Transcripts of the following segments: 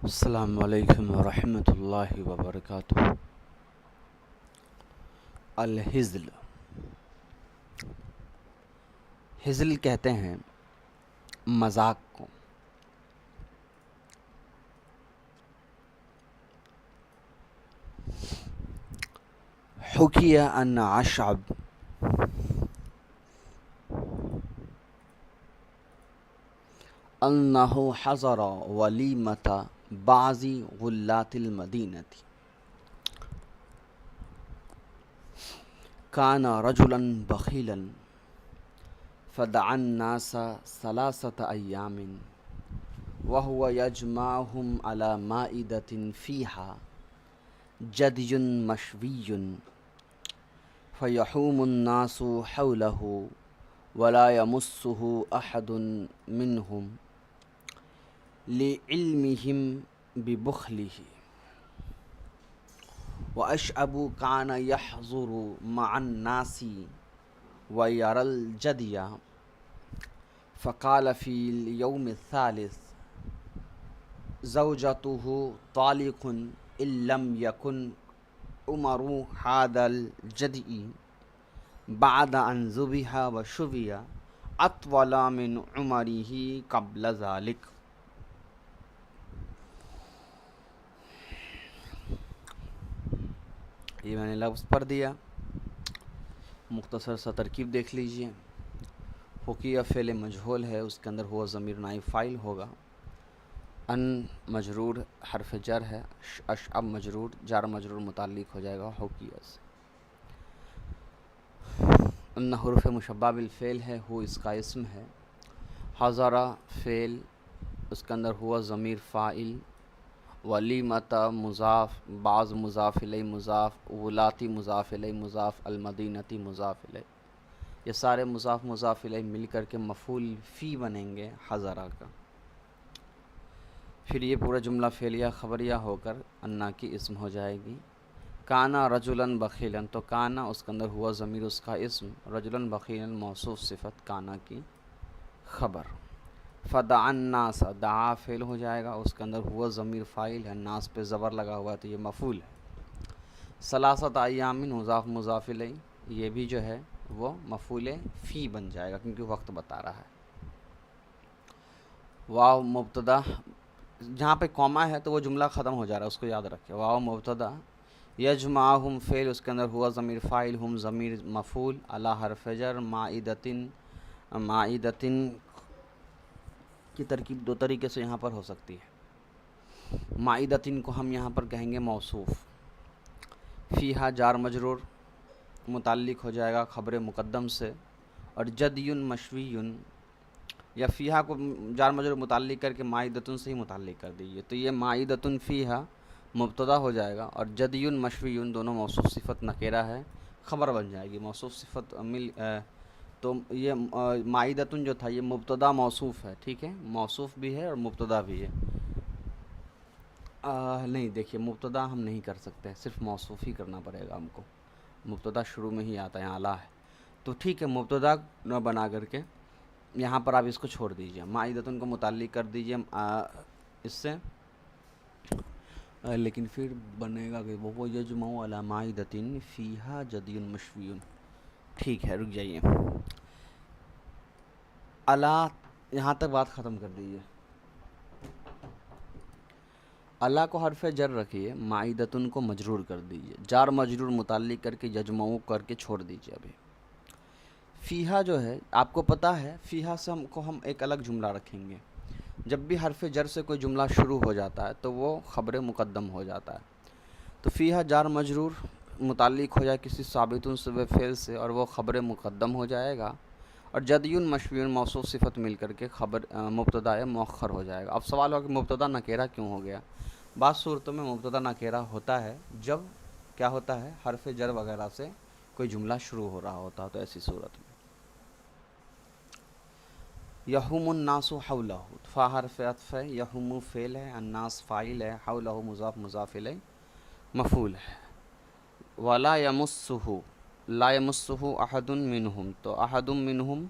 السلام علیکم ورحمۃ اللہ وبرکاتہ۔ الحزل، ہزل کہتے ہیں مذاق کو۔ حکیہ ان اشعب انہ حضر ولیمۃ بعض غلات المدینۃ کان رجلا بخیلا فدعا الناس ثلاثة أيام وهو يجمعهم على مائدة فيها جدي مشوي فيحوم الناس حوله ولا يمسه أحد منهم لعلمهم ببخله وأشعب كان يحضر مع الناس ويرى الجدي فقال في اليوم الثالث زوجته طالق إن لم يكن عمر هذا الجدي بعد أن ذبح وشوي أطول من عمره قبل ذلك۔ یہ میں نے لفظ پڑھ دیا، مختصر سا ترکیب دیکھ لیجئے۔ حکیہ فعل مجہول ہے، اس کے اندر ہوا ضمیر نائب فاعل ہوگا، ان مجرور حرف جر ہے، اشعب مجرور جار مجرور متعلق ہو جائے گا حکیہ سے۔ ان حرف مشبہ بالفعل ہے، ہو اس کا اسم ہے۔ حضرہ فعل، اس کے اندر ہوا ضمیر فاعل، ولیمۃ مضاف، بعض مضاف الیہ مضاف، غلاتی مضاف الیہ مضاف، المدینتی مضاف الیہ، یہ سارے مضاف مضاف الیہ مل کر کے مفعول فی بنیں گے حضرہ کا۔ پھر یہ پورا جملہ فعلیہ خبریہ ہو کر انا کی اسم ہو جائے گی۔ کانا رجلاً بخیلاً، تو کانا اس کے اندر ہوا ضمیر اس کا اسم، رجلاً بخیلاً موصوف صفت کانا کی خبر۔ فدعا الناس، دعا فعل ہو جائے گا، اس کے اندر ہوا ضمیر فاعل ہے، ناس پہ زبر لگا ہوا ہے تو یہ مفعول ہے۔ ثلاثۃ ایام مضاف مضاف الیہ، یہ بھی جو ہے وہ مفعول فی بن جائے گا کیونکہ وقت بتا رہا ہے۔ واو مبتدا، جہاں پہ کوما ہے تو وہ جملہ ختم ہو جا رہا ہے، اس کو یاد رکھیں۔ واو مبتدا، یجمعہم فعل، اس کے اندر ہوا ضمیر فاعل، ہم ضمیر مفعول، علی حرف جر، مائدتن، مائدتن کی ترکیب دو طریقے سے یہاں پر ہو سکتی ہے۔ مائدتن کو ہم یہاں پر کہیں گے موصوف، فیہا جار مجرور متعلق ہو جائے گا خبر مقدم سے، اور جدیٌ مشویٌ، یا فیہا کو جار مجرور متعلق کر کے مائدتن سے ہی متعلق کر دیجیے، تو یہ مائدتن فیہا مبتدا ہو جائے گا، اور جدیٌ مشویٌ دونوں موصوف صفت نکرہ ہے، خبر بن جائے گی۔ موصوف صفت تو یہ مائدتن جو تھا یہ مبتدا موصوف ہے، ٹھیک ہے، موصوف بھی ہے اور مبتدا بھی ہے۔ نہیں دیکھیے، مبتدا ہم نہیں کر سکتے، صرف موصوف ہی کرنا پڑے گا ہم کو، مبتدا شروع میں ہی آتا ہے، اعلیٰ ہے تو ٹھیک ہے، مبتدا نہ بنا کر کے یہاں پر آپ اس کو چھوڑ دیجئے، مائدتن کو متعلق کر دیجئے اس سے، لیکن پھر بنے گا کہ وہ یجمع علی مائدتن فیہا جدی مشوی، ٹھیک ہے، رک جائیے، اللہ یہاں تک بات ختم کر دیجئے۔ اللہ کو حرف جر رکھیے، مائدتن کو مجرور کر دیجئے، جار مجرور متعلق کر کے یجمعو کر کے چھوڑ دیجئے۔ ابھی فیہا جو ہے آپ کو پتہ ہے، فیہا سے ہم ایک الگ جملہ رکھیں گے، جب بھی حرف جر سے کوئی جملہ شروع ہو جاتا ہے تو وہ خبر مقدم ہو جاتا ہے، تو فیہا جار مجرور متعلق ہو جائے کسی ثابت فعل سے اور وہ خبر مقدم ہو جائے گا، اور جدیٌ مشویٌ موصوف صفت مل کر کے خبر مبتدا مؤخر ہو جائے گا۔ اب سوال ہوگا کہ مبتدا نکیرہ کیوں ہو گیا؟ بعض صورتوں میں مبتدا نکیرہ ہوتا ہے جب کیا ہوتا ہے، حرف جر وغیرہ سے کوئی جملہ شروع ہو رہا ہوتا ہے، تو ایسی صورت میں یحوم الناس حولہ، فا حرف عطف ہے، یحوم فعل ہے، الناس فاعل ہے، حولہ مضاف مضاف الیہ مفعول ہے۔ ولا یمسہ، لا یمسہ احد منہم، تو احد منہم،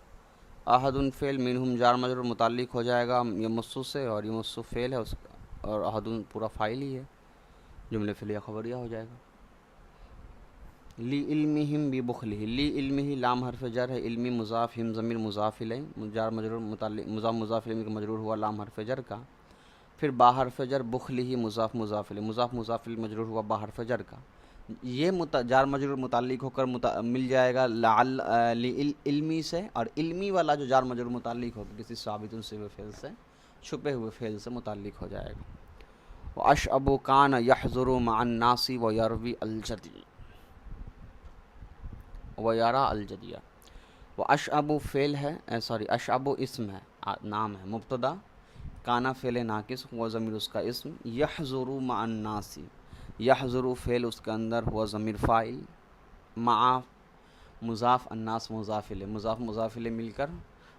احد فعل، منہم جار مجرور متعلق ہو جائے گا یمسو سے، اور یمسو فعل ہے اس کا، اور احدن پورا فائل ہی ہے، جملے فعلیہ خبریہ ہو جائے گا۔ لی علمہم ببخلہ، لی علمہ لام حرف جر ہے، علمی مضاف، ہم ضمیر مضاف الیہ، جار مجرور متعلق مضاف مضاف الیہ کا مجرور ہوا لام حرف جر کا، پھر با حرف جر بخلہ مضاف مضاف الیہ، مضاف مضاف الیہ مجرور ہوا با حرف جر کا، یہ جار مجرور متعلق ہو کر مل جائے گا لعل علمی سے، اور علمی والا جو جار مجرور متعلق ہوگا کسی ثابت صفت فعل سے، چھپے ہوئے فعل سے متعلق ہو جائے گا۔ وَأَشْعَبُ كَانَ يَحْضُرُ مَعَ النَّاسِ وَيَرْوِي الْجَدِيَ وَيَرَى الْجَدِيَ۔ وَأَشْعَبُ فعل ہے، اشعب اسم ہے، نام ہے، مبتدا، کانا فعل ناقص، ہوا ضمیر اس کا اسم، یحضر مع الناس، یحضر فعل اس کے اندر ہوا ضمیر فاعل، مع مضاف الناس مضاف الیہ، مضاف مضاف الیہ مل کر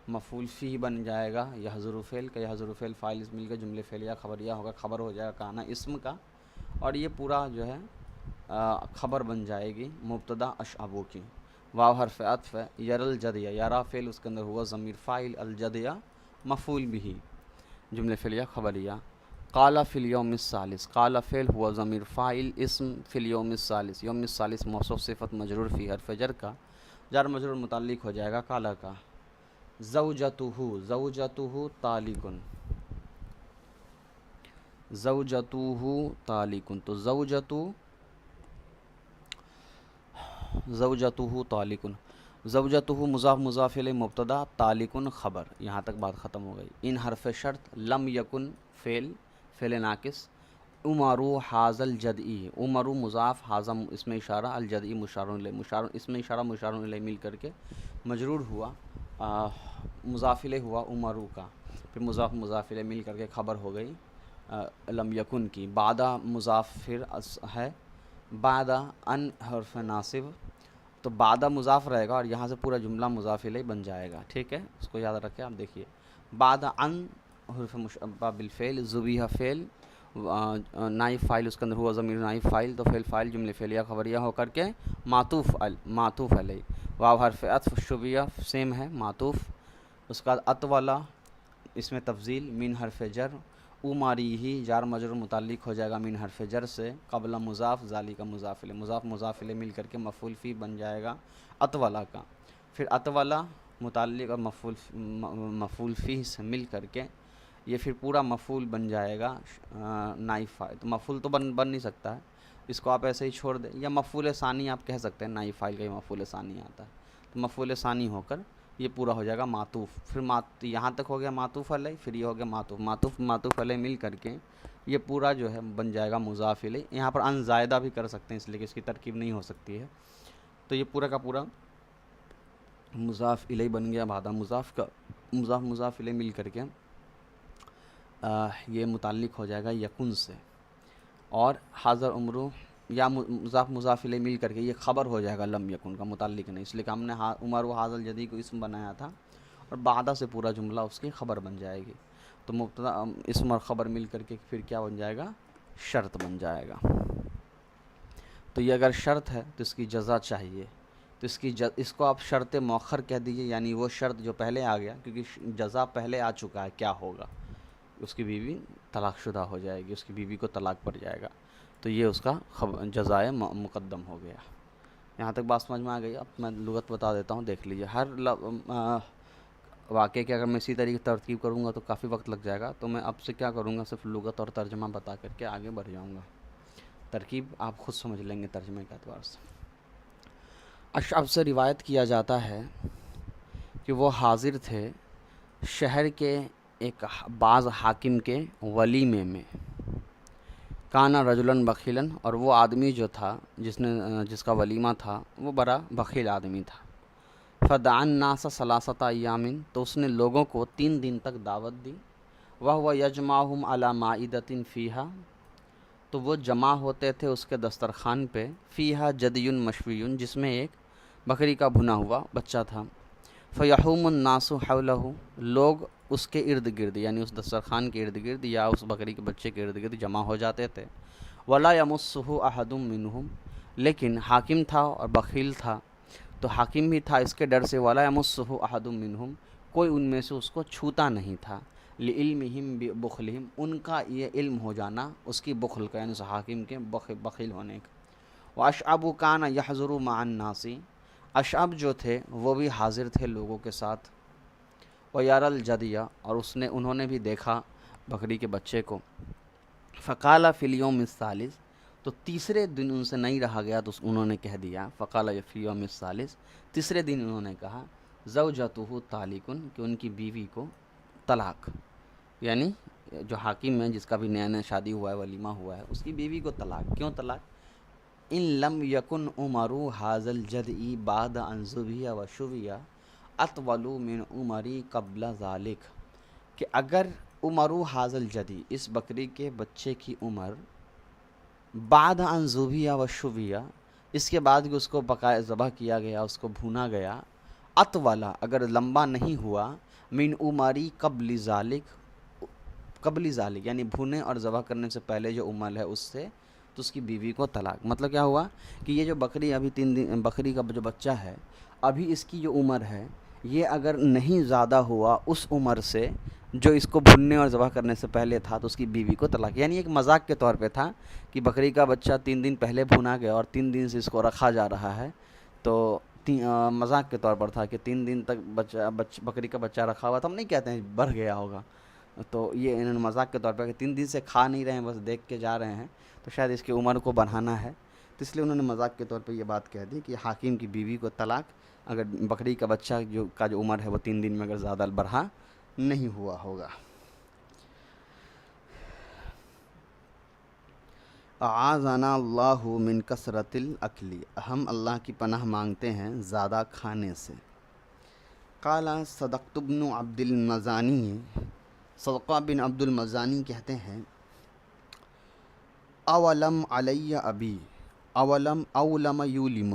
مفعول فیہ بن جائے گا، یحضر فعل کا، یحضر فعل فاعل مل کر جملے فعلیہ خبریہ ہوگا، خبر ہو جائے گا کانا اسم کا، اور یہ پورا جو ہے خبر بن جائے گی مبتدا اشعبو کی۔ واو حرف عطف ہے، یر الجدیہ، یرا فعل اس کے اندر ہوا ضمیر فاعل، الجدیہ مفعول بھی، جملے فعلیہ خبریہ۔ قال فی الیوم الثالث، قال فعل ہوا ضمیر فاعل، اسم فی الیوم الثالث، یوم الثالث موصوف صفت مجرور فی حرف جر کا، جار مجرور متعلق ہو جائے گا قال کا۔ زوجتہ، زوجتہ طالق، زوجتہ طالق، تو زوجتہ طالق، زوجتہ مضاف مضاف الیہ مبتدا، طالق خبر، یہاں تک بات ختم ہو گئی۔ ان حرف شرط، لم یکن فعل ناقص، عمرو حاذ الجدئی، عمرو مضاف، حاذ اسم اشارہ، الجدئی مشار الیہ، اسم اشارہ مشار الیہ مل کر کے مجرور ہوا، مضاف الیہ ہوا عمرو کا، پھر مضاف مضاف الیہ مل کر کے خبر ہو گئی لم یکن کی۔ بعدہ مضاف پھر ہے، بعدہ ان حرف ناصب، تو بعدہ مضاف رہے گا اور یہاں سے پورا جملہ مضاف الیہ بن جائے گا، ٹھیک ہے، اس کو یاد رکھیں۔ آپ دیکھیے بعد ان حرف مشبہ بالفعل، ذبیح فعل، نائب فاعل اس کے اندر ہوا ضمیر نائب فاعل، تو فعل فاعل جملے فعلیہ خبریہ ہو کر کے معطوف علیہ، واو حرف عطف، شبیہ سیم ہے معطوف، اس کے بعد اتولا اس میں تفضیل، من حرف جر، عمری ہی جار مجرور متعلق ہو جائے گا من حرف جر سے، قبل مضاف، ذالک مضاف الیہ، مضاف مضاف الیہ مل کر کے مفعول فی بن جائے گا اتولا کا، پھر اتولا متعلق اور مفعول فی سے مل کر کے یہ پھر پورا مفعول بن جائے گا نائب فاعل، تو مفعول تو بن نہیں سکتا ہے، اس کو آپ ایسے ہی چھوڑ دیں، یا مفعول ثانی آپ کہہ سکتے ہیں، نائب فاعل کا ہی مفعول ثانی آتا ہے، تو مفعول ثانی ہو کر یہ پورا ہو جائے گا معطوف، پھر یہاں تک ہو گیا معطوف علیہ، پھر یہ ہو گیا معطوف علیہ مل کر کے یہ پورا جو ہے بن جائے گا مضاف الیہ، یہاں پر ان زائدہ بھی کر سکتے ہیں اس لیے کہ اس کی ترکیب نہیں ہو سکتی ہے، تو یہ پورا کا پورا مضاف الیہ بن گیا، بعد مضاف کا مضاف الیہ مل کر کے یہ متعلق ہو جائے گا یکن سے، اور حاضر عمرو یا مضاف الیہ مل کر کے یہ خبر ہو جائے گا لم یکن کا، متعلق نہیں، اس لیے کہ ہم نے عمر و حاضر الجدی کو اسم بنایا تھا، اور بعدہ سے پورا جملہ اس کی خبر بن جائے گی، تو مبتدا اسم اور خبر مل کر کے پھر کیا بن جائے گا، شرط بن جائے گا۔ تو یہ اگر شرط ہے تو اس کی جزا چاہیے، تو اس کو آپ شرط مؤخر کہہ دیجئے، یعنی وہ شرط جو پہلے آ گیا، کیونکہ جزا پہلے آ چکا ہے، کیا ہوگا، اس کی بیوی طلاق شدہ ہو جائے گی، اس کی بیوی کو طلاق پڑ جائے گا، تو یہ اس کا جزائے مقدم ہو گیا۔ یہاں تک بات سمجھ میں آ گئی؟ اب میں لغت بتا دیتا ہوں، دیکھ لیجیے، ہر واقعے کے اگر میں اسی طریقے ترتیب کروں گا تو کافی وقت لگ جائے گا، تو میں اب سے کیا کروں گا، صرف لغت اور ترجمہ بتا کر کے آگے بڑھ جاؤں گا، ترکیب آپ خود سمجھ لیں گے ترجمے کے اعتبار سے۔ اشعب سے روایت کیا جاتا ہے کہ وہ حاضر تھے شہر کے ایک بعض حاکم کے ولیمے میں، کانا رجلاً بخیلاً، اور وہ آدمی جو تھا جس کا ولیمہ تھا وہ بڑا بخیل آدمی تھا، فدعا الناس ثلاثۃ ایام، تو اس نے لوگوں کو 3 دن تک دعوت دی، وهو یجمعهم علی مائدۃ فیہا، تو وہ جمع ہوتے تھے اس کے دسترخوان پہ، فیہا جدی مشوی، جس میں ایک بکری کا بھنا ہوا بچہ تھا، فیحوم الناس حولہ، لوگ اس کے ارد گرد، یعنی اس دسترخوان کے ارد گرد یا اس بکری کے بچے کے ارد گرد جمع ہو جاتے تھے، ولا یمسہ احد منہم، لیکن حاکم تھا اور بخیل تھا، تو حاکم بھی تھا اس کے ڈر سے، ولا یمسہ احد منہم، کوئی ان میں سے اس کو چھوتا نہیں تھا، لعلمہم ببخلہم، ان کا یہ علم ہو جانا اس کی بخل کا، یعنی اس حاکم کے بخیل ہونے کا۔ واشعب کان یحضر مع الناس، اشعب جو تھے وہ بھی حاضر تھے لوگوں کے ساتھ، ویرى الجدی، اور انہوں نے بھی دیکھا بکری کے بچے کو۔ فقال فی الیوم الثالث، تو تیسرے دن ان سے نہیں رہا گیا تو انہوں نے کہہ دیا، فقال فی الیوم الثالث، تیسرے دن انہوں نے کہا، زوجتہ طالق، کہ ان کی بیوی کو طلاق، یعنی جو حاکم ہے جس کا بھی نیا نیا شادی ہوا ہے، ولیمہ ہوا ہے، اس کی بیوی کو طلاق۔ کیوں طلاق؟ ان لم یکن عمر ھذا الجدی بعد ان ذبح وشوی اطول من عمری قبل ذلک، کہ اگر عمر ھذا الجدی، اس بکری کے بچے کی عمر، بعد ان ذبح وشوی، اس کے بعد کہ اس کو پکایا ذبح کیا گیا، اس کو بھونا گیا، اطول، اگر لمبا نہیں ہوا، من عمری قبل ذالک، یعنی بھونے اور ذبح کرنے سے پہلے جو عمر ہے اس سے، تو اس کی بیوی کو طلاق۔ مطلب کیا ہوا کہ یہ جو بکری ابھی 3 دن، بکری کا جو بچہ ہے ابھی اس کی جو عمر ہے، یہ اگر نہیں زیادہ ہوا اس عمر سے جو اس کو بھوننے اور ذبح کرنے سے پہلے تھا، تو اس کی بیوی کو طلاق۔ یعنی ایک مذاق کے طور پہ تھا کہ بکری کا بچہ 3 دن پہلے بھونا گیا اور 3 دن سے اس کو رکھا جا رہا ہے، تو مذاق کے طور پر تھا کہ 3 دن تک بکری کا بچہ رکھا ہوا تھا، ہم نہیں کہتے ہیں بڑھ گیا ہوگا، تو یہ انہوں نے مذاق کے طور پر کہ 3 دن سے کھا نہیں رہے ہیں، بس دیکھ کے جا رہے ہیں، تو شاید اس کی عمر کو بڑھانا ہے، تو اس لیے انہوں نے مذاق کے طور پہ یہ بات کہہ دی کہ حاکم کی بیوی کو طلاق، اگر بکری کا بچہ جو عمر ہے وہ 3 دن میں اگر زیادہ بڑھا نہیں ہوا ہوگا۔ اعاذنا اللہ من کثرت الاکل، ہم اللہ کی پناہ مانگتے ہیں زیادہ کھانے سے۔ قال صدقت بن عبد المزانی، صدقہ بن عبد المزانی کہتے ہیں، اولم علی ابی، اولم یولم،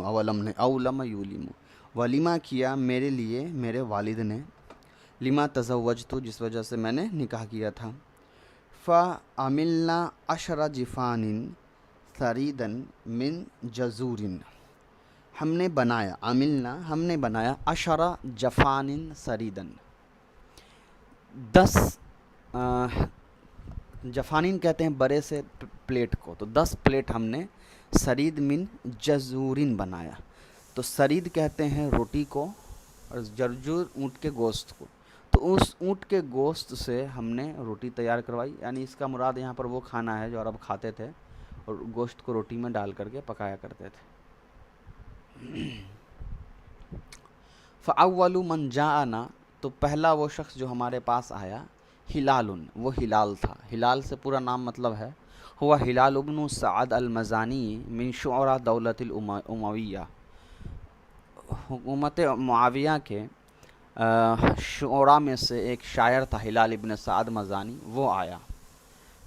ولیمہ کیا میرے لیے میرے والد نے، لما تزوجت، جس وجہ سے میں نے نکاح کیا تھا، فعملنا 10 جفان ثریدا من جزور، ہم نے بنایا، ہم نے بنایا 10 جفان ثریدا، 10 جفانین کہتے ہیں بڑے سے پلیٹ کو، تو 10 پلیٹ ہم نے سرید من جزورین بنایا، تو سرید کہتے ہیں روٹی کو، اور جرجور اونٹ کے گوشت کو، تو اس اونٹ کے گوشت سے ہم نے روٹی تیار کروائی، یعنی اس کا مراد یہاں پر وہ کھانا ہے جو عرب کھاتے تھے اور گوشت کو روٹی میں ڈال کر کے پکایا کرتے تھے۔ فاول من جاءنا، تو پہلا وہ شخص جو ہمارے پاس آیا، ہلال، وہ ہلال تھا، ہلال سے پورا نام مطلب ہے، ہوا ہلال ابن سعد المزانی من شعراء دولت الامویہ، حکومت معاویہ کے شعراء میں سے ایک شاعر تھا ہلال ابن سعد مزانی، وہ آیا،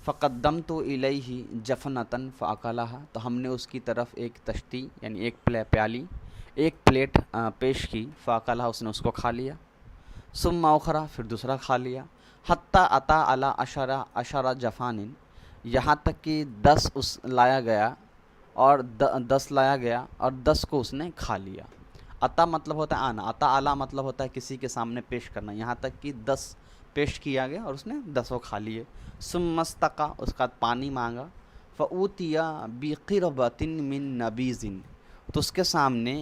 فقدمت الیہ جفنۃ فاکلھا، تو ہم نے اس کی طرف ایک تشتی یعنی ایک پلیٹ پیش کی، فاکلھا، اس نے اس کو کھا لیا، ثم اخرى، پھر دوسرا کھا لیا، حتی اتی علی 10 جفان، یہاں تک کہ 10 لایا گیا اور 10 لایا گیا اور 10 کو اس نے کھا لیا۔ عطا مطلب ہوتا ہے آنا، عطا اعلیٰ مطلب ہوتا ہے کسی کے سامنے پیش کرنا، یہاں تک کہ 10 پیش کیا گیا اور اس نے 10 کھا لیے۔ ثم استقى، اس کا پانی مانگا، فأوتي بقربة من نبیذ، تو اس کے سامنے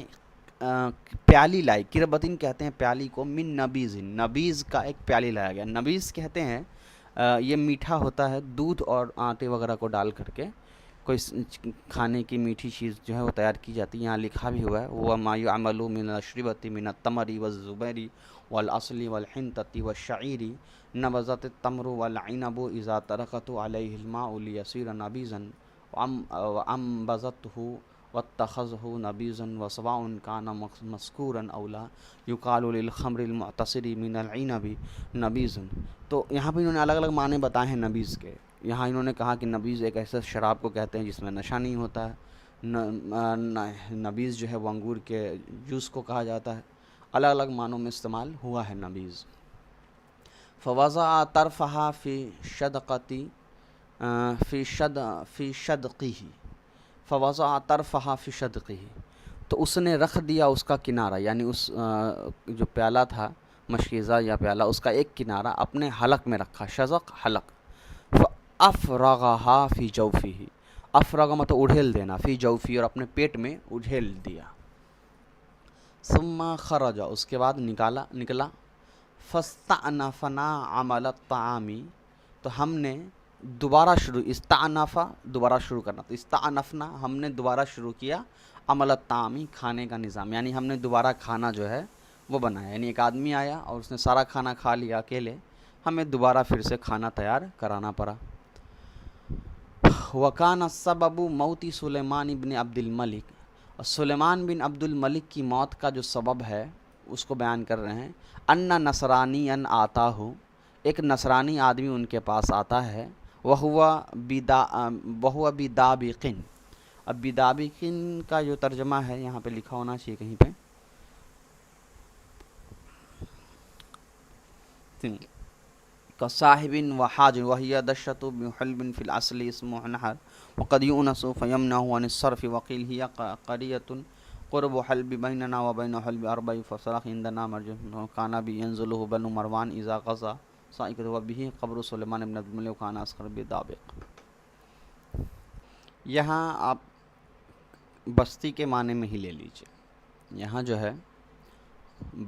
پیالی لائی، قربتن کہتے ہیں پیالی کو، من نبیذ، نبیذ کا ایک پیالی لایا گیا، نبیذ کہتے ہیں یہ میٹھا ہوتا ہے، دودھ اور آٹے وغیرہ کو ڈال کر کے کوئی کھانے کی میٹھی چیز جو ہے وہ تیار کی جاتی ہے، یہاں لکھا بھی ہوا ہے، وہ ما یعمل من الاشربۃ من التمر والزبیر والعسل والحنطۃ والشعیر نبذت التمر والعنب اذا ترکت علیہ الماء لیصیر نبیذا وانبذته واتخذه نبیذا وسواء کان مذکورا او لا یقال للخمر المعتصر من العنب نبیذ۔ تو یہاں پہ انہوں نے الگ الگ معنی بتائے ہیں نبیذ کے، یہاں انہوں نے کہا کہ نبیذ ایک ایسے شراب کو کہتے ہیں جس میں نشہ نہیں ہوتا ہے، نبیذ جو ہے وہ انگور کے جوس کو کہا جاتا ہے، الگ الگ معنوں میں استعمال ہوا ہے نبیذ۔ فوضع طرفها فی شدقہ، فوضع طرفها فی شدقہ، تو اس نے رکھ دیا اس کا کنارہ، یعنی اس جو پیالہ تھا مشکیزہ یا پیالہ، اس کا ایک کنارہ اپنے حلق میں رکھا، شزق حلق، فَأَفْرَغَهَا فِي جَوْفِهِ، افرغ مطلب اڑھیل دینا، فی جوفی اور اپنے پیٹ میں اڑھیل دیا، ثم خرج اس کے بعد نکلا، فاستأنفنا عمل الطعام تو ہم نے دوبارہ شروع، استعنفا دوبارہ شروع کرنا، تو استعنفنا ہم نے دوبارہ شروع کیا، عمل الطعام کھانے کا نظام، یعنی ہم نے دوبارہ کھانا جو ہے وہ بنایا، یعنی ایک آدمی آیا اور اس نے سارا کھانا کھا لیا اکیلے، ہمیں دوبارہ پھر سے کھانا تیار کرانا پڑا۔ وَكَانَ السَّبَبُ مَوْتِ سلیمان بن عبد الملک، اور سلیمان بن عبد الملک کی موت کا جو سبب ہے اس کو بیان کر رہے ہیں، ان نصرانیا آتا ہو، ایک نصرانی آدمی ان کے پاس آتا ہے، وَهُوَ بِدَابِقٍ، اب بدابقن کا جو ترجمہ ہے یہاں پہ لکھا ہونا چاہیے کہیں پہ، كصاحب وحاج وهي دشة بحلب في الأصل اسمه نهر وقد يؤنس فيمنع عن الصرف وقيل هي قرية قرب حلب بيننا وبين حلب أربع فصرخ عندنا مرجع كان بينزله بنو مروان إذا غزا سائقة وبه قبر سلیمان بن عبد الملک وكان أصغر بدابق۔ یہاں آپ بستی کے معنی میں ہی لے لیجئے، یہاں جو ہے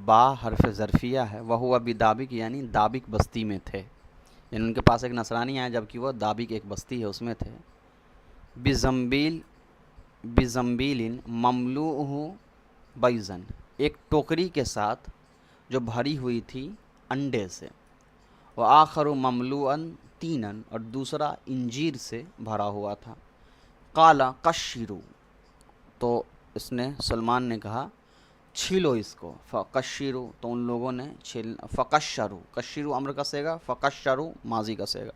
با حرف ظرفیہ ہے، وہو بدابق یعنی دابق بستی میں تھے، یعنی ان کے پاس ایک نصرانی آیا جبکہ وہ دابق ایک بستی ہے اس میں تھے، بزمبیل مملوءہ بیضن، ایک ٹوکری کے ساتھ جو بھری ہوئی تھی انڈے سے، وآخر مملوءا تینا اور دوسرا انجیر سے بھرا ہوا تھا، قال قشروا تو اس نے سلمان نے کہا چھیلو اس کو، فقشروا تو ان لوگوں نے فقشروا، قشروا امر کا صیغہ، فقشروا ماضی کا صیغہ،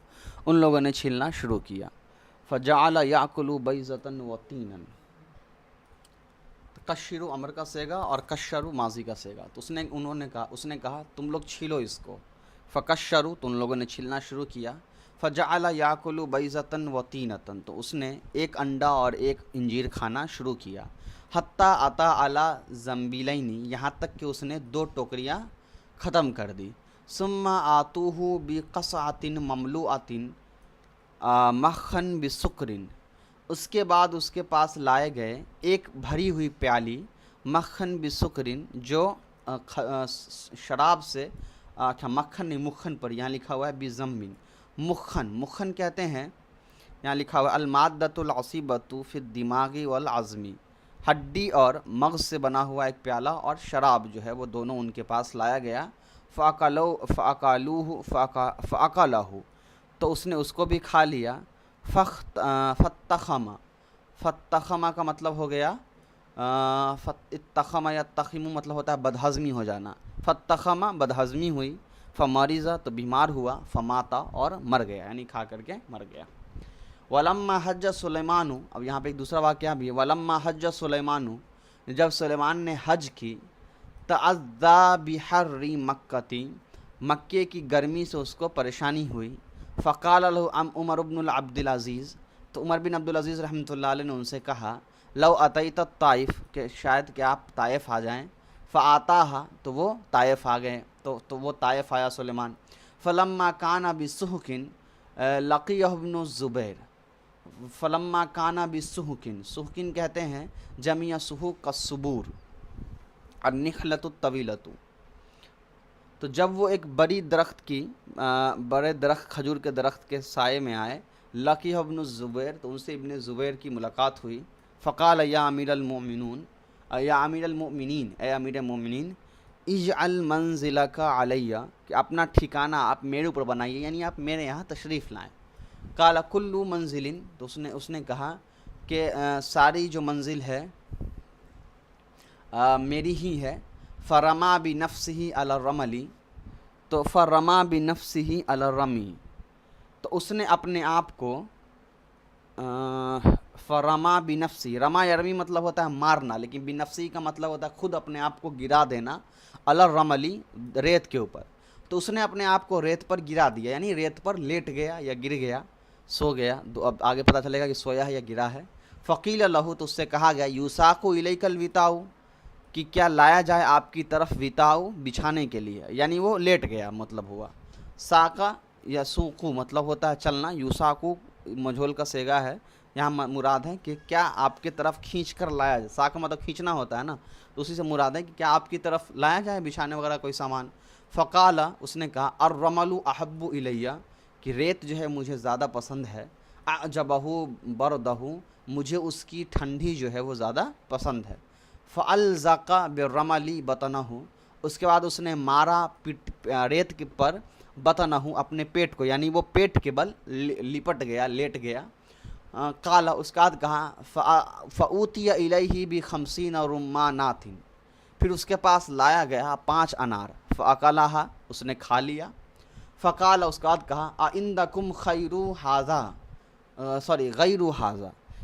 ان لوگوں نے چھیلنا شروع کیا، فجعل یاکل بیضۃ وطینا، قشروا امر کا صیغہ اور قشروا ماضی کا صیغہ، تو اس نے کہا تم لوگ چھیلو اس کو، فقشروا تو ان لوگوں نے چھیلنا شروع کیا، فجعل یاکل بیضۃ وطینا تو اس نے ایک انڈا اور ایک انجیر کھانا شروع کیا، حتیٰ اتا علی زنبیلین یہاں تک کہ اس نے 2 ٹوکریاں ختم کر دی، ثم آتوہ بقصعۃ مملوءۃ مخن بسکر، اس کے بعد اس کے پاس لائے گئے ایک بھری ہوئی پیالی مکھن بسکر جو شراب سے، مکھن نہیں مکھن پر یہاں لکھا ہوا ہے بزمین، مکھن کہتے ہیں، یہاں لکھا ہوا ہے المادۃ العصیبۃ فی الدماغ والعظم، ہڈی اور مغز سے بنا ہوا ایک پیالہ اور شراب جو ہے وہ دونوں ان کے پاس لایا گیا، فَأَكَلَهُ تو اس نے اس کو بھی کھا لیا، فتخم کا مطلب ہو گیا، اتخم یا تخم مطلب ہوتا ہے بدہضمی ہو جانا، فتخم بدہضمی ہوئی، فمرض تو بیمار ہوا، فماتا اور مر گیا، یعنی کھا کر کے مر گیا۔ ولما حج سلیمان، اب یہاں پہ ایک دوسرا واقعہ بھی ہے، ولما حج سلیمان جب سلیمان نے حج کی، تعذی بحر مکہ مکے کی گرمی سے اس کو پریشانی ہوئی، فقال له عمر بن عبد العزیز تو عمر بن عبد العزیز رحمۃ اللہ علیہ نے ان سے کہا، لو اتیت الطائف کہ شاید کہ آپ طائف آ جائیں، فآتاہا تو وہ طائف آ گئے، تو وہ طائف آیا سلیمان، فلما کان بسحکن لقیہ ابن الزبیر، فلما کانا بسحکن، سحکن کہتے ہیں جمع سحوک کا صبور، النخلۃ الطویلۃ، تو جب وہ ایک بڑے درخت کھجور کے درخت کے سائے میں آئے، لقیہ ابن الزبیر تو ان سے ابن زبیر کی ملاقات ہوئی، فقال یا امیر المؤمنین، یا امیر المؤمنین اے امیر مومنین، اجعل منزلک علیہ کہ اپنا ٹھکانہ آپ میرے اوپر بنائیے، یعنی آپ میرے یہاں تشریف لائیں، قال کل منزل تو اس نے کہا کہ ساری جو منزل ہے میری ہی ہے، فرما بنفسہ علی الرمل تو فرما بنفسہ علی الرمی تو اس نے اپنے آپ کو فرما بنفسی، رما یرمی مطلب ہوتا ہے مارنا، لیکن بنفسی کا مطلب ہوتا ہے خود اپنے آپ کو گرا دینا، علی الرملی ریت کے اوپر، تو اس نے اپنے آپ کو ریت پر گرا دیا، یعنی ریت پر لیٹ گیا یا گر گیا، سو گیا، اب آگے پتہ چلے گا کہ سویا ہے یا گرا ہے، فقیل لہ تو اس سے کہا گیا، یوساق الیک الوطاء کہ کیا لایا جائے آپ کی طرف وتاؤ بچھانے کے لیے، یعنی وہ لیٹ گیا مطلب ہوا۔ ساقہ یا سوقو مطلب ہوتا ہے چلنا، یوساکو مجھول کا صیغہ ہے، یہاں مراد ہے کہ کیا آپ کی طرف کھینچ کر لایا جائے، ساقہ مطلب کھینچنا ہوتا ہے نا، تو اسی سے مراد ہے کہ کیا آپ کی طرف لایا جائے بچھانے وغیرہ کوئی سامان۔ فقال، اس نے کہا الرمل احب الیہ، کہ ریت جو ہے مجھے زیادہ پسند ہے، اعجبہ بردہ، مجھے اس کی ٹھنڈی جو ہے وہ زیادہ پسند ہے۔ فالزق بالرمل بطنہ، اس کے بعد اس نے مارا ریت کے پر بطنہ اپنے پیٹ کو، یعنی وہ پیٹ کے بل لپٹ گیا، لیٹ گیا۔ قال، اس کے بعد کہا فاوتی الیہ بخمسین رمانات، پھر اس کے پاس لایا گیا 5 انار، فاکلھا، اس نے کھا لیا۔ فقال، اس کے بعد کہا اعندکم غیر ھذا،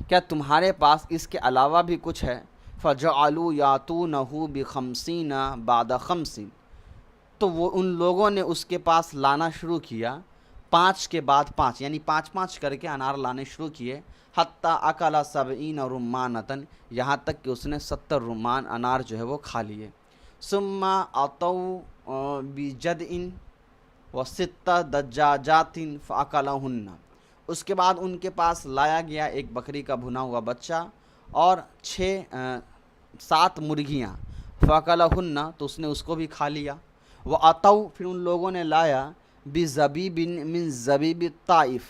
کیا تمہارے پاس اس کے علاوہ بھی کچھ ہے؟ فجعلوا یاتونہ بخمسین بعد خمس، تو وہ ان لوگوں نے اس کے پاس لانا شروع کیا 5 کے بعد 5، یعنی 5 کر کے انار لانے شروع کیے، حتی اکل 70 رمانۃ، یہاں تک کہ اس نے 70 رمان انار جو ہے وہ کھا لیے۔ ثم اتوا بجدع و6 دجاجات فاکلہن، اس کے بعد ان کے پاس لایا گیا ایک بکری کا بھنا ہوا بچہ اور 7 مرغیاں، فاکلہن، تو اس نے اس کو بھی کھا لیا۔ واتوا، پھر ان لوگوں نے لایا بزبیب من زبیب الطائف،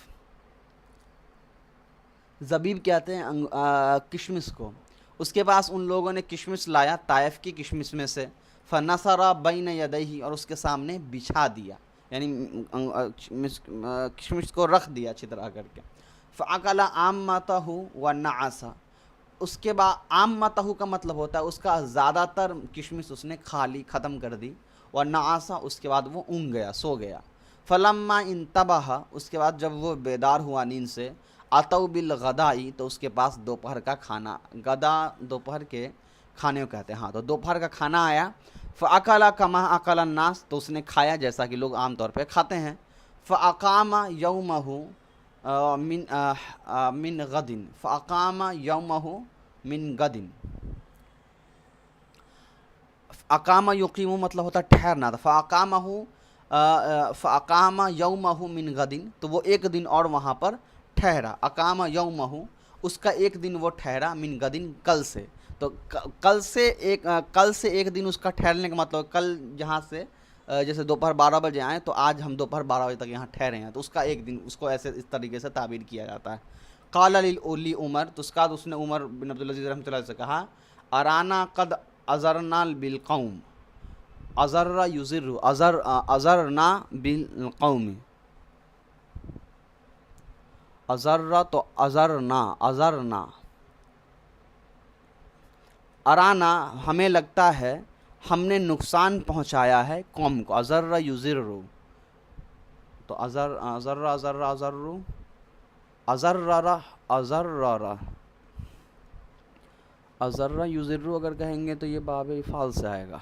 زبیب کہتے ہیں کشمش کو، اس کے پاس ان لوگوں نے کشمش لایا طائف کی کشمش میں سے، فنثر بین یدیہ، اور اس کے سامنے بچھا دیا، یعنی کشمش کو رکھ دیا اچھی طرح کر کے۔ فاکل عامتہ ونعس، اس کے بعد عامتہ کا مطلب ہوتا ہے اس کا زیادہ تر کشمش اس نے کھا لی، ختم کر دی، ونعس، اس کے بعد وہ اونگ گیا، سو گیا۔ فلما انتبہ، اس کے بعد جب وہ بیدار ہوا نیند سے، اتوا بالغداء، تو اس کے پاس دوپہر کا کھانا، غدا دوپہر کے کھانے کو کہتے ہیں، ہاں، تو دوپہر کا کھانا آیا۔ فاکل کما اکل الناس، تو اس نے کھایا جیسا کہ لوگ عام طور پہ کھاتے ہیں۔ فاقام یومہ من غد، فاقام یومہ من غد، اقام یقیم مطلب ہوتا ہے ٹھہرنا تھا، فاقام یومہ من غد، تو وہ ایک دن اور وہاں پر ٹھہرا، اقام یومہ، اس کا ایک دن وہ ٹھہرا، من غدن، کل سے، تو کل سے ایک دن اس کا ٹھہرنے کا مطلب کل جہاں سے جیسے دوپہر 12 بجے آئیں تو آج ہم دوپہر 12 بجے تک یہاں ٹھہرے ہیں، تو اس کا ایک دن، اس کو ایسے اس طریقے سے تعبیر کیا جاتا ہے۔ قال لی عمر، تو اس کا اس نے عمر بن عبدالعزیز رحمۃ اللہ سے کہا ارانا قد ازرنا بالقوم، ازرنا بالقوم، ازر تو ازرنا، ارانا ہمیں لگتا ہے ہم نے نقصان پہنچایا ہے قوم کو، ازر یزر، تو ازر یزر اگر کہیں گے تو یہ باب افعال سے آئے گا،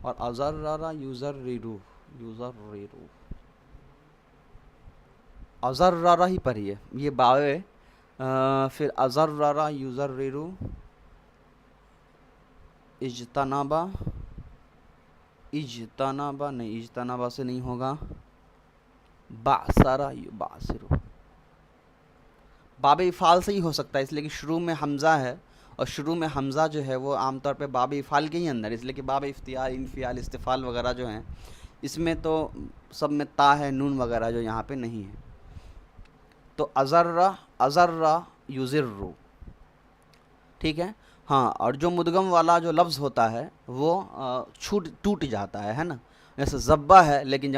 اور ازر یزررو، ازرر ہی پڑھیے یہ باب، پھر ازرر یزررو، اجتنابا نہیں، اجتنابا سے نہیں ہوگا، بعثر یبعثر، باب افعال سے ہی ہو سکتا ہے، اس لیے کہ شروع میں حمزہ ہے، اور شروع میں حمزہ جو ہے وہ عام طور پہ باب افعال کے ہی اندر، اس لیے کہ باب افتعال، انفعال، استفعال وغیرہ جو ہیں اس میں تو سب میں تا ہے، نون وغیرہ جو یہاں پہ نہیں ہے، تو ازر یزر، ٹھیک ہے، ہاں، اور جو مدغم والا جو لفظ ہوتا ہے وہ ٹوٹ جاتا ہے نا، جیسے زبہ ہے، لیکن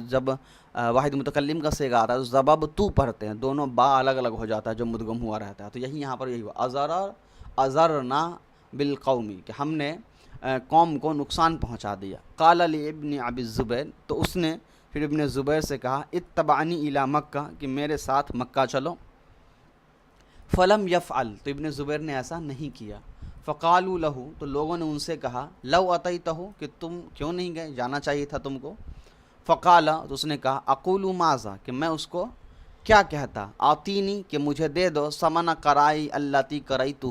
جب واحد متکلم کا صیغہ آتا ہے تو زبب تو پڑھتے ہیں، دونوں با الگ الگ ہو جاتا ہے جو مدغم ہوا رہتا ہے، تو یہی یہاں پر یہی ہوا ازرنا بالقومی، کہ ہم نے قوم کو نقصان پہنچا دیا۔ قال لابن ابی الزبیر، تو اس نے پھر ابن زبیر سے کہا اتبعنی الی مکہ، کہ میرے ساتھ مکہ چلو۔ فلم یفعل، تو ابن زبیر نے ایسا نہیں کیا۔ فقالوا له، تو لوگوں نے ان سے کہا لو اتیتہ، کہ تم کیوں نہیں گئے، جانا چاہیے تھا تم کو۔ فقال، تو اس نے کہا اقول ماذا، کہ میں اس کو کیا کہتا؟ آتینی کہ مجھے دے دو، سمن کرائی اللتی کرایتہ،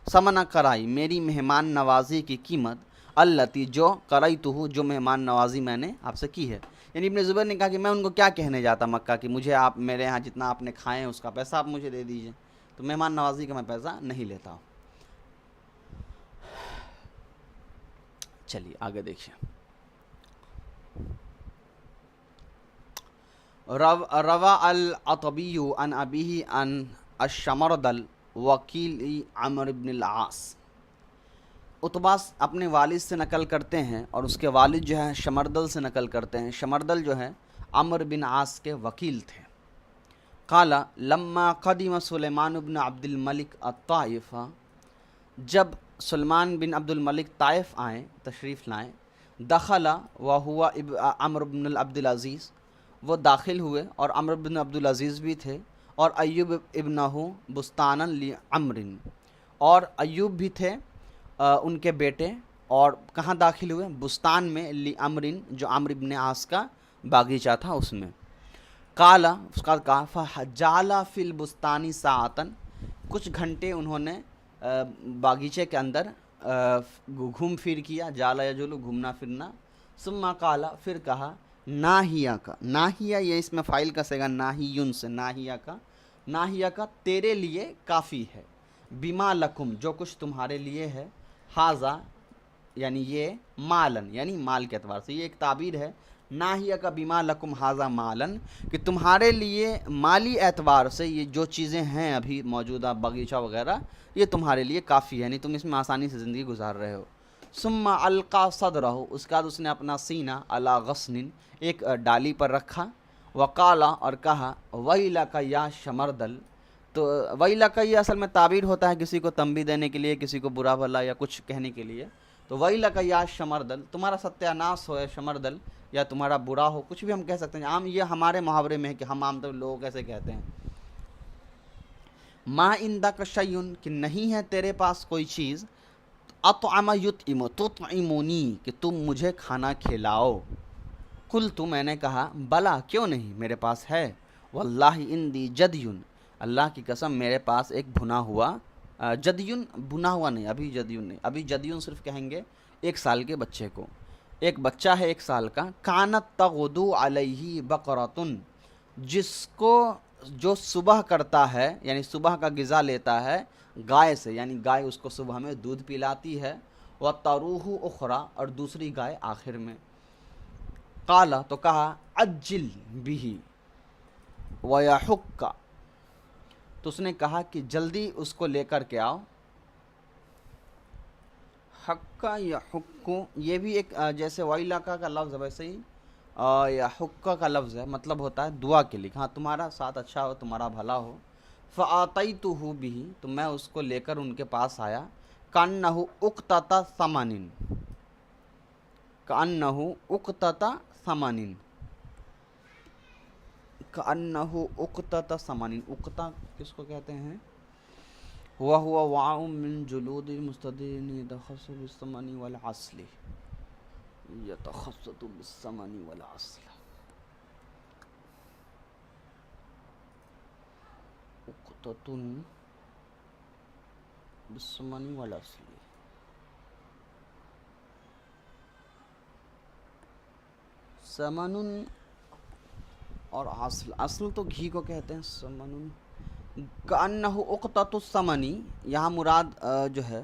سمن کرائی میری مہمان نوازی کی قیمت، اللتی جو کرایتہ جو مہمان نوازی میں نے آپ سے کی ہے. یعنی ابن زبیر نے کہا کہ میں ان کو کیا کہنے جاتا مکہ کہ مجھے آپ میرے ہاں جتنا آپ نے کھائے ہیں اس کا پیسہ آپ مجھے دے دیجئے، تو مہمان نوازی کا میں پیسہ نہیں لیتا ہوں. چلیے آگے دیکھیے. روا العطبی عن ابیہ عن الشمردل وکیل عمرو بن العاص. عتبہ اپنے والد سے نقل کرتے ہیں اور اس کے والد جو ہے شمردل سے نقل کرتے ہیں. شمردل جو ہے عمرو بن عاص کے وکیل تھے. قال لما قدم سلیمان بن عبد الملک الطائف، جب سلیمان بن عبد الملک طائف آئیں، تشریف لائیں، دخل وہو عمرو بن عبد العزیز، وہ داخل ہوئے اور عمرو بن عبد العزیز بھی تھے، اور ایوب ابنہ بستانا لعمر، اور ایوب بھی تھے ان کے بیٹے، اور کہاں داخل ہوئے؟ بستان میں، لعمر جو عمرو بن عاص کا باغیچہ تھا اس میں. قال اس کا کہا فجعل فی البستان ساعتا، کچھ گھنٹے انہوں نے باغیچے کے اندر گھوم پھر کیا، جالا یجولو گھومنا پھرنا. ثم قال پھر کہا ناہیہ کا، ناہیہ یہ اس میں فاعل کا صیغہ ناہیون سے، ناہیہ کا تیرے لیے کافی ہے، بما لکم جو کچھ تمہارے لیے ہے، ہاذا یعنی یہ، مالن یعنی مال کے اعتبار سے، یہ ایک تعبیر ہے، ناہیہ کا بما لکم ہاذا مالن، کہ تمہارے لیے مالی اعتبار سے یہ جو چیزیں ہیں ابھی موجودہ باغیچہ وغیرہ یہ تمہارے لیے کافی ہے، یعنی تم اس میں آسانی سے زندگی گزار رہے ہو. ثم القا صدرہ، اس کے بعد اس نے اپنا سینہ علی غصن ایک ڈالی پر رکھا، وقالا اور کہا ویلک یا شمردل. تو ویلک یہ اصل میں تعبیر ہوتا ہے کسی کو تنبیہ دینے کے لیے، کسی کو برا بھلا یا کچھ کہنے کے لیے. تو ویلک یا شمردل، تمہارا ستیہ ناس ہو ہے شمردل، یا تمہارا برا ہو، کچھ بھی ہم کہہ سکتے ہیں. عام یہ ہمارے محاورے میں ہے کہ ہم عام طور لوگوں کیسے کہتے ہیں. ما عندک شیء کہ نہیں ہے تیرے پاس کوئی چیز، اطعم یطعم تطعمونی کہ تم مجھے کھانا کھلاؤ. قلت میں نے کہا بلا کیوں نہیں میرے پاس ہے، واللہ عندی جدیون اللہ کی قسم میرے پاس ایک بھنا ہوا، جدیون بھنا ہوا نہیں، ابھی جدیون نہیں، ابھی جدیون صرف کہیں گے 1 سال کے بچے کو. ایک بچہ ہے 1 سال کا، کانت تغدو علیہ بقرۃ جس کو جو صبح کرتا ہے یعنی صبح کا غذا لیتا ہے گائے سے، یعنی گائے اس کو صبح میں دودھ پلاتی ہے، وتروح اخرى اور دوسری گائے آخر میں. قال تو کہا عجل به ویحک، تو اس نے کہا کہ جلدی اس کو لے کر کے آؤ. حکا یا حکو یہ بھی ایک جیسے ویلکا کا لفظ ہے ویسے ہی یا حکا کا لفظ ہے، مطلب ہوتا ہے دعا کے لیے، ہاں تمہارا ساتھ اچھا ہو، تمہارا بھلا ہو. فآتیتہ بہ تو میں اس کو لے کر ان کے پاس آیا. کأنہ اقتۃ ثمن، کأنہ اقتۃ ثمن، کأنہ اقتۃ ثمن، اقتہ کس کو کہتے ہیں؟ وَهُوَ وَعَاءٌ مِّن جُلُودِ الْمُسْتَدِينِ يَتَخَصَّصُ بِالثَّمَنِ وَالْعَسْلِ، يَتَخَصَّصُ بِالثَّمَنِ وَالْعَسْلِ. اقتۃ بالثمن والعسل. ثمن اور عسل، اصل تو گھی کو کہتے ہیں ثمن. کأنہ اقتۃ الثمنی، یہاں مراد جو ہے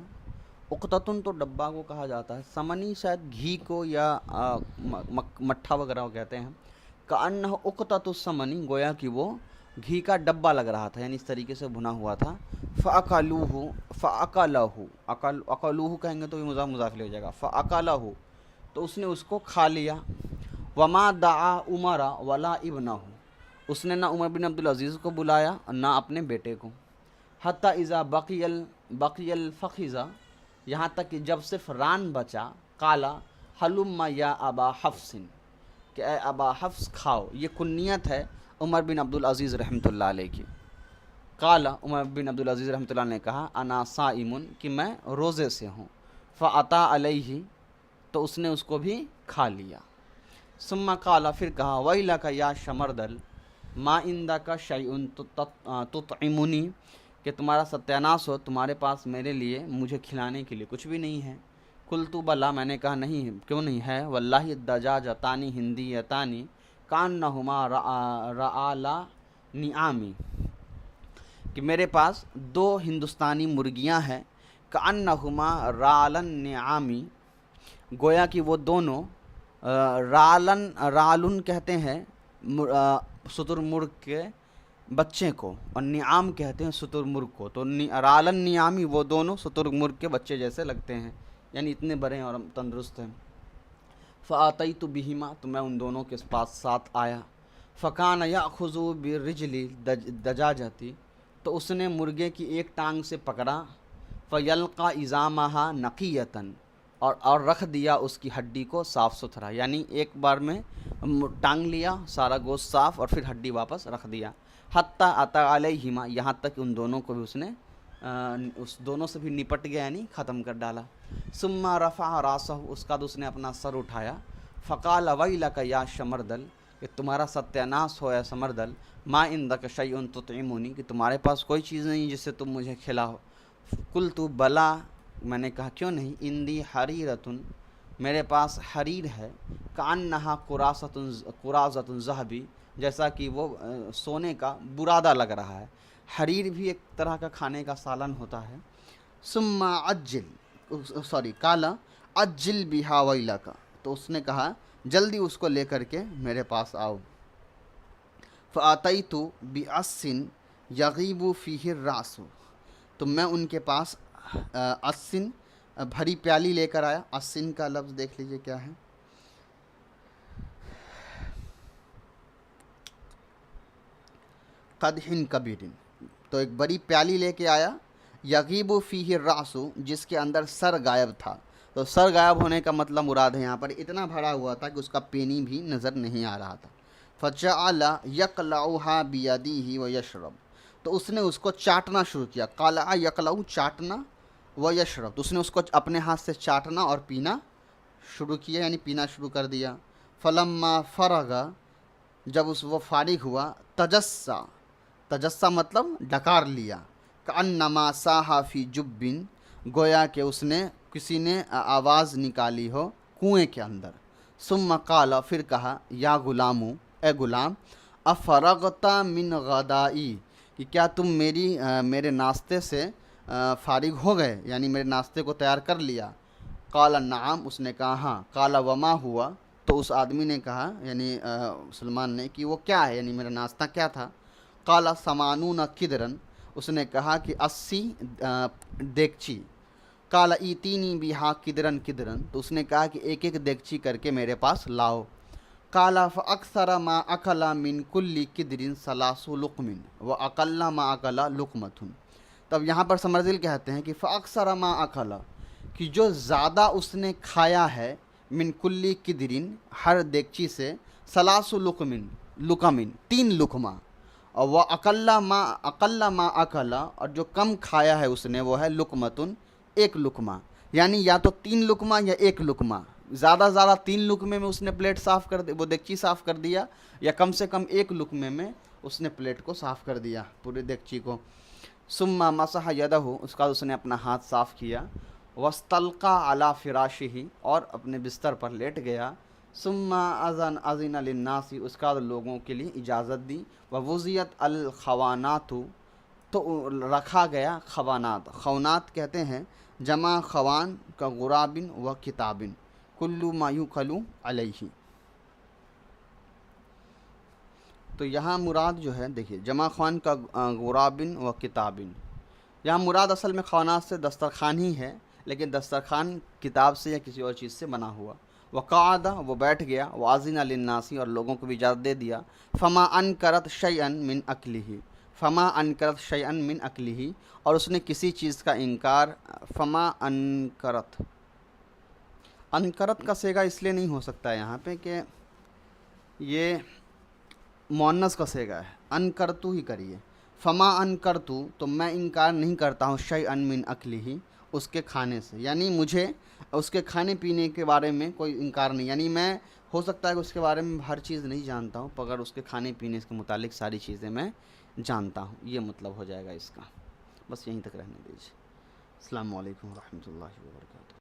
اقتتن تو ڈبہ کو کہا جاتا ہے، ثمنی شاید گھی کو یا مٹھا وغیرہ کو کہتے ہیں. کأنہ اقتۃ الثمنی گویا کہ وہ گھی کا ڈبہ لگ رہا تھا، یعنی اس طریقے سے بھنا ہوا تھا. فأکلوہ کہیں گے تو یہ مضاف مضاف ہو جائے گا. فأکلہ تو اس نے اس کو کھا لیا. وما دعا عمر ولا ابنہ، اس نے نہ عمر بن عبد العزیز کو بلایا اور نہ اپنے بیٹے کو. حتی اذا بقی الفخذ یہاں تک کہ جب صرف ران بچا. قالا حلم یا ابا حفص کہ اے ابا حفص کھاؤ، یہ کنیت ہے عمر بن عبد العزیز رحمۃ اللہ علیہ کی. قالا عمر بن عبد العزیز رحمۃ اللہ نے کہا انا صائم کہ میں روزے سے ہوں. فعطا علیہ تو اس نے اس کو بھی کھا لیا. ثم قالا پھر کہا ویلک یا شمردل ما عندک شیء تطعمنی، کہ تمہارا ستیاناش ہو، تمہارے پاس میرے لیے مجھے کھلانے کے لیے کچھ بھی نہیں ہے۔ قلت بلا، میں نے کہا نہیں ہے، کیوں نہیں ہے، واللہ الدجاجتان ہندیتان کانہما رعالا نعامی، کہ میرے پاس دو ہندوستانی مرغیاں ہیں، کانہما رعالا نعامی، گویا کہ وہ دونوں رالن کہتے ہیں شتر مرغ کے بچے کو، اور نعام کہتے ہیں شتر مرغ کو، تو رالن نعامی وہ دونوں شتر مرغ کے بچے جیسے لگتے ہیں، یعنی اتنے بڑے اور تندرست ہیں۔ فآتیت بہما، تو میں ان دونوں کے پاس ساتھ آیا۔ فکان یأخذ برجلی دجاجتی، تو اس نے مرغے کی ایک ٹانگ سے پکڑا، فیلقا عظامہا نقیۃً، اور رکھ دیا اس کی ہڈی کو صاف ستھرا، یعنی ایک بار میں ٹانگ لیا سارا گوشت صاف اور پھر ہڈی واپس رکھ دیا۔ حتی اتی علیہما، یہاں تک ان دونوں کو بھی اس نے اس دونوں سے بھی نپٹ گیا، یعنی ختم کر ڈالا۔ ثم رفع راسہ، اس کا اس نے اپنا سر اٹھایا، فقال ویلک یا شمردل، کہ تمہارا ستیاناش ہو یا سمردل، ما عندک شیء تطعمنی، کہ تمہارے پاس کوئی چیز نہیں جس سے تم مجھے کھلاؤ۔ قلت بلا، میں نے کہا کیوں نہیں، عندی حریرۃ، میرے پاس حریر ہے، کانہا قراظۃ ذہبی، جیسا کہ وہ سونے کا برادہ لگ رہا ہے۔ حریر بھی ایک طرح کا کھانے کا سالن ہوتا ہے۔ ثم قال عجل بہا ویلک، تو اس نے کہا جلدی اس کو لے کر کے میرے پاس آؤ۔ فآتیت بعص یغیب فیہ الراس، تو میں ان کے پاس عصن بھری پیالی لے کر آیا۔ عصن کا لفظ دیکھ لیجئے کیا ہے، قدح کبیر، تو ایک بڑی پیالی لے کے آیا، یغیب فیہ الراس، جس کے اندر سر غائب تھا، تو سر غائب ہونے کا مطلب مراد ہے یہاں پر اتنا بھرا ہوا تھا کہ اس کا پینی بھی نظر نہیں آ رہا تھا۔ فجعل یقلعها بیدیہ ویشرب، تو اس نے اس کو چاٹنا شروع کیا۔ قلع یقلع، چاٹنا، ویشرب، تو اس نے اس کو اپنے ہاتھ سے چاٹنا اور پینا شروع کیا، یعنی پینا شروع کر دیا۔ فلما فرغ، جب وہ فارغ ہوا، تجسا، تجسا مطلب ڈکار لیا، کأنما ساہا فی جب، گویا کہ اس نے کسی نے آواز نکالی ہو کنویں کے اندر۔ ثم قال، پھر کہا، یا غلام، اے غلام، افرغت من غدائی، کہ کیا تم میرے ناشتے سے فارغ ہو گئے، یعنی میرے ناشتے کو تیار کر لیا۔ قال نعم، اس نے کہا ہاں۔ قال وما ہوا، تو اس آدمی نے کہا، یعنی مسلمان نے، کہ وہ کیا ہے، یعنی میرا ناشتہ کیا تھا۔ قال 80 قدرن، اس نے کہا کہ 80 دیگچی۔ قال ایتینی بہا قدرن قدرن، تو اس نے کہا کہ ایک ایک دیگچی کر کے میرے پاس لاؤ۔ قال فاکثر ما اکل من کل قدر 3 لقم واقل ما اکل لقمۃ، تب یہاں پر سمرزل کہتے ہیں کہ فاکثر ما اکل، کہ جو زیادہ اس نے کھایا ہے، من کل قدر، ہر دیگچی سے، 3 لقم 3 لقمہ، اور وہ اقل ما اکل، اور جو کم کھایا ہے اس نے وہ ہے لقمتن، 1 لقمہ، یعنی یا تو 3 لقمہ یا 1 لقمہ، زیادہ 3 لقمے میں اس نے پلیٹ صاف کر دی، وہ دیگچی صاف کر دیا، یا کم سے کم 1 لقمے میں اس نے پلیٹ کو صاف کر دیا، پورے دیگچی کو۔ ثم مسح یدہ، اس کا اس نے اپنا ہاتھ صاف کیا، واستلقى علی فراشہ، اور اپنے بستر پر لیٹ گیا۔ ثم اذن للناس، اس کا لوگوں کے لیے اجازت دی۔ ووضعت الخوانات، تو رکھا گیا خوانات، خوانات کہتے ہیں جمع خوان کا غراب و کتاب، کل ما یوکل علیہ، تو یہاں مراد جو ہے دیکھیے، جمع خوان کا غراب و کتاب، یہاں مراد اصل میں خوانات سے دسترخوان ہی ہے، لیکن دسترخوان کتاب سے یا کسی اور چیز سے بنا ہوا۔ وقعد، وہ بیٹھ گیا، واذن للناس، اور لوگوں کو بھی اجازت دے دیا۔ فما انکرت شیئا من اکلہ، فما انکرت شیئا من اکلہ، اور اس نے کسی چیز کا انکار، فما انکرت، انکرت کا صیغہ اس لیے نہیں ہو سکتا یہاں پہ کہ یہ مؤنث کا صیغہ ہے، انکرتو ہی کریے، فما انکرتو، تو میں انکار نہیں کرتا ہوں، شیئا من اکلہ، اس کے کھانے سے، یعنی مجھے اس کے کھانے پینے کے بارے میں کوئی انکار نہیں، یعنی میں ہو سکتا ہے کہ اس کے بارے میں ہر چیز نہیں جانتا ہوں، مگر اس کے کھانے پینے کے متعلق ساری چیزیں میں جانتا ہوں، یہ مطلب ہو جائے گا اس کا۔ بس یہیں تک رہنے دیجیے۔ السلام علیکم ورحمۃ اللہ وبرکاتہ۔